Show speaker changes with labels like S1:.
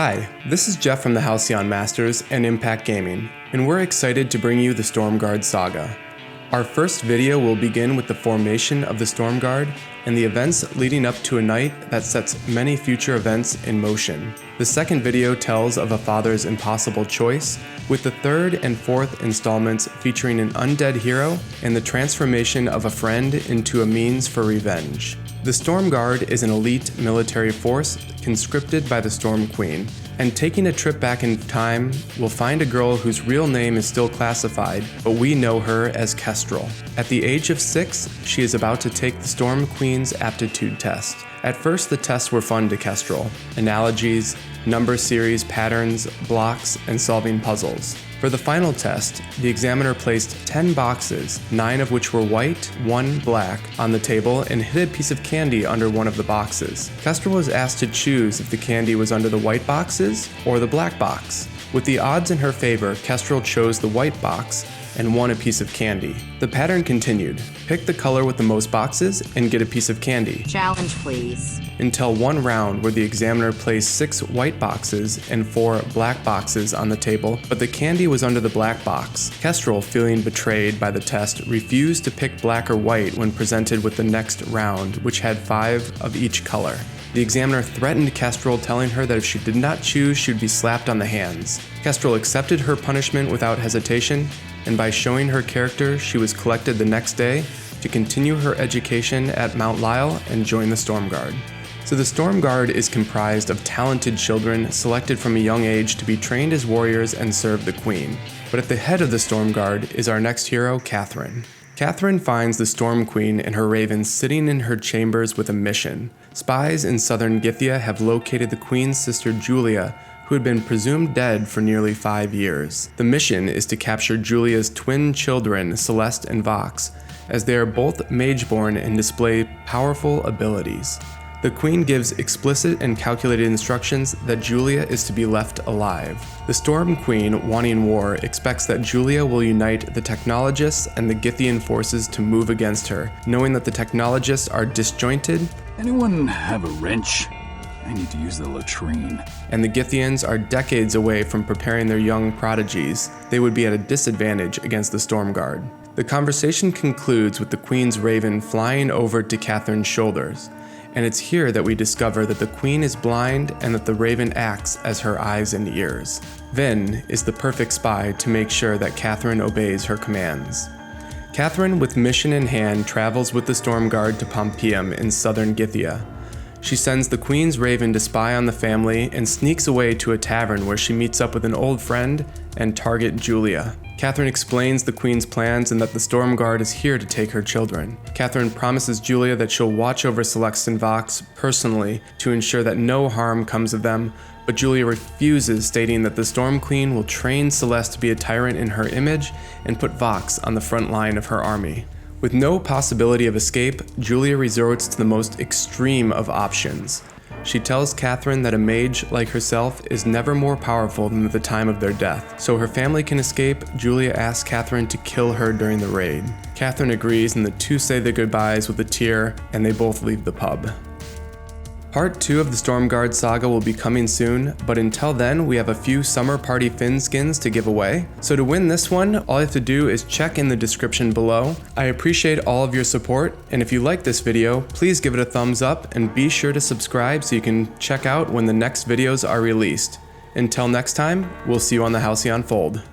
S1: Hi, this is Jeff from the Halcyon Masters and Impact Gaming, and we're excited to bring you the Stormguard Saga. Our first video will begin with the formation of the Stormguard and the events leading up to a night that sets many future events in motion. The second video tells of a father's impossible choice, with the third and fourth installments featuring an undead hero and the transformation of a friend into a means for revenge. The Stormguard is an elite military force conscripted by the Storm Queen, and taking a trip back in time, we'll find a girl whose real name is still classified, but we know her as Kestrel. At the age of 6, she is about to take the Storm Queen's aptitude test. At first, the tests were fun to Kestrel: analogies, number series, patterns, blocks, and solving puzzles. For the final test, the examiner placed 10 boxes, 9 of which were white, 1 black, on the table and hid a piece of candy under one of the boxes. Kestrel was asked to choose if the candy was under the white boxes or the black box. With the odds in her favor, Kestrel chose the white box and won a piece of candy. The pattern continued. Pick the color with the most boxes and get a piece of candy.
S2: Challenge, please.
S1: Until one round where the examiner placed 6 white boxes and 4 black boxes on the table, but the candy was under the black box. Kestrel, feeling betrayed by the test, refused to pick black or white when presented with the next round, which had 5 of each color. The examiner threatened Kestrel, telling her that if she did not choose, she would be slapped on the hands. Kestrel accepted her punishment without hesitation, and by showing her character, she was collected the next day to continue her education at Mount Lyell and join the Stormguard. So the Stormguard is comprised of talented children selected from a young age to be trained as warriors and serve the Queen. But at the head of the Stormguard is our next hero, Catherine. Catherine finds the Storm Queen and her ravens sitting in her chambers with a mission. Spies in southern Githia have located the Queen's sister Julia, who had been presumed dead for nearly 5 years. The mission is to capture Julia's twin children, Celeste and Vox, as they are both mageborn and display powerful abilities. The Queen gives explicit and calculated instructions that Julia is to be left alive. The Storm Queen, wanting war, expects that Julia will unite the technologists and the Githian forces to move against her, knowing that the technologists are disjointed.
S3: Anyone have a wrench? I need to use the latrine.
S1: And the Githians are decades away from preparing their young prodigies. They would be at a disadvantage against the Stormguard. The conversation concludes with the Queen's raven flying over to Catherine's shoulders. And it's here that we discover that the Queen is blind and that the raven acts as her eyes and ears. Phinn is the perfect spy to make sure that Catherine obeys her commands. Catherine, with mission in hand, travels with the Stormguard to Pompeum in southern Githia. She sends the Queen's raven to spy on the family and sneaks away to a tavern where she meets up with an old friend and target Julia. Catherine explains the Queen's plans and that the Stormguard is here to take her children. Catherine promises Julia that she'll watch over Celeste and Vox personally to ensure that no harm comes of them, but Julia refuses, stating that the Storm Queen will train Celeste to be a tyrant in her image and put Vox on the front line of her army. With no possibility of escape, Julia resorts to the most extreme of options. She tells Catherine that a mage like herself is never more powerful than at the time of their death. So her family can escape, Julia asks Catherine to kill her during the raid. Catherine agrees, and the two say their goodbyes with a tear, and they both leave the pub. Part 2 of the Stormguard Saga will be coming soon, but until then, we have a few Summer Party Phinn skins to give away. So to win this one, all you have to do is check in the description below. I appreciate all of your support, and if you like this video, please give it a thumbs up and be sure to subscribe so you can check out when the next videos are released. Until next time, we'll see you on the Halcyon Fold.